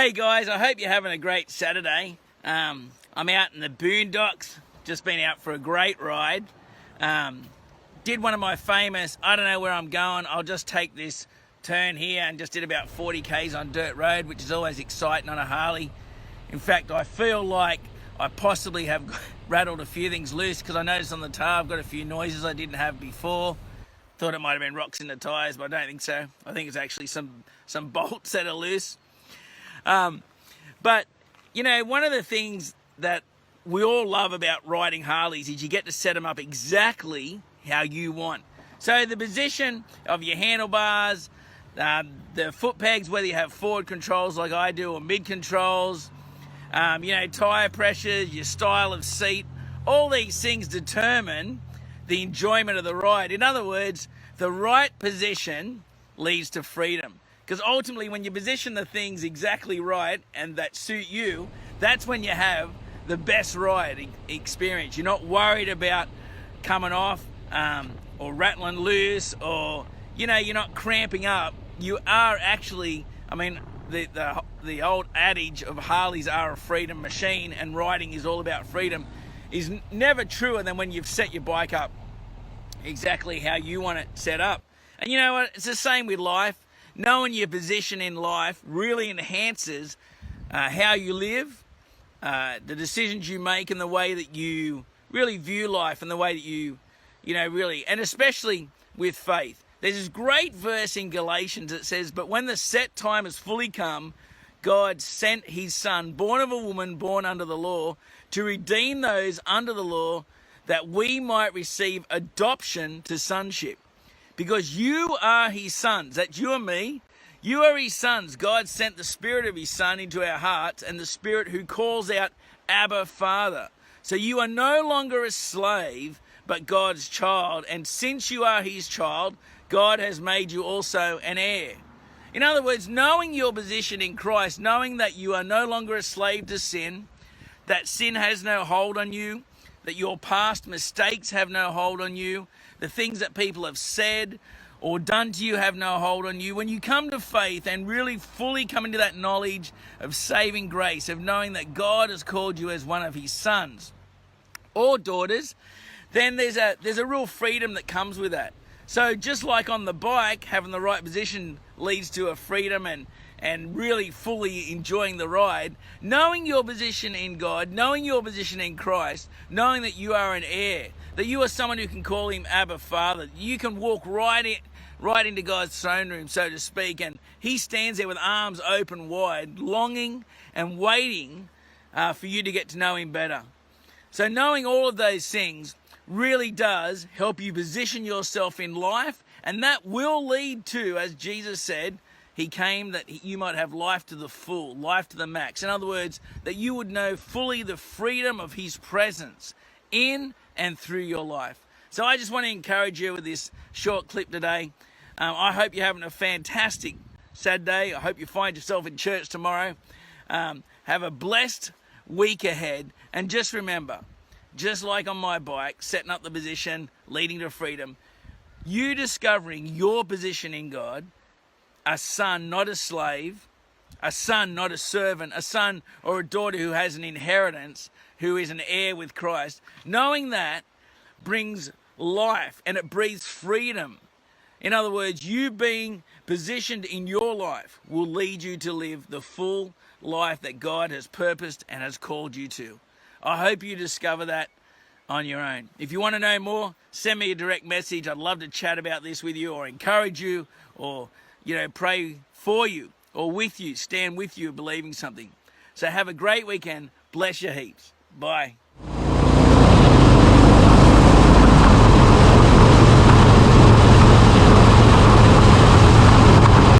Hey guys, I hope you're having a great Saturday. I'm out in the boondocks, just been out for a great ride. Did one of my famous, I don't know where I'm going, I'll just take this turn here, and just did about 40 k's on dirt road, which is always exciting on a Harley. In fact, I feel like I possibly have rattled a few things loose, because I noticed on the tar I've got a few noises I didn't have before. Thought it might have been rocks in the tyres, but I don't think so. I think it's actually some bolts that are loose. But, you know, one of the things that we all love about riding Harleys is you get to set them up exactly how you want. So the position of your handlebars, the foot pegs, whether you have forward controls like I do or mid controls, tyre pressures, your style of seat, all these things determine the enjoyment of the ride. In other words, the right position leads to freedom. Because ultimately, when you position the things exactly right and that suit you, that's when you have the best ride experience. You're not worried about coming off or rattling loose, or, you're not cramping up. You are actually, the old adage of Harleys are a freedom machine and riding is all about freedom is never truer than when you've set your bike up exactly how you want it set up. And you know what? It's the same with life. Knowing your position in life really enhances how you live, the decisions you make, and the way that you really view life, and the way that you really, and especially with faith. There's this great verse in Galatians that says, "But when the set time has fully come, God sent his Son, born of a woman, born under the law, to redeem those under the law, that we might receive adoption to sonship. Because you are his sons." That's you and me. You are his sons. God sent the Spirit of his Son into our hearts, and the Spirit who calls out, "Abba, Father." So you are no longer a slave, but God's child. And since you are his child, God has made you also an heir. In other words, knowing your position in Christ, knowing that you are no longer a slave to sin, that sin has no hold on you, that your past mistakes have no hold on you, the things that people have said or done to you have no hold on you. When you come to faith and really fully come into that knowledge of saving grace, of knowing that God has called you as one of his sons or daughters, then there's a real freedom that comes with that. So just like on the bike, having the right position leads to a freedom and really fully enjoying the ride, knowing your position in God, knowing your position in Christ, knowing that you are an heir, that you are someone who can call him Abba, Father. You can walk right into God's throne room, so to speak, and he stands there with arms open wide, longing and waiting for you to get to know him better. So knowing all of those things really does help you position yourself in life, and that will lead to, as Jesus said, he came that you might have life to the full, life to the max. In other words, that you would know fully the freedom of his presence in and through your life. So I just want to encourage you with this short clip today. I hope you're having a fantastic Saturday. I hope you find yourself in church tomorrow. Have a blessed week ahead. And just remember, just like on my bike, setting up the position, leading to freedom, you discovering your position in God, a son, not a slave, a son, not a servant, a son or a daughter who has an inheritance, who is an heir with Christ. Knowing that brings life and it breathes freedom. In other words, you being positioned in your life will lead you to live the full life that God has purposed and has called you to. I hope you discover that on your own. If you want to know more, send me a direct message. I'd love to chat about this with you, or encourage you, or pray for you or with you, stand with you believing something. So have a great weekend. Bless you heaps. Bye.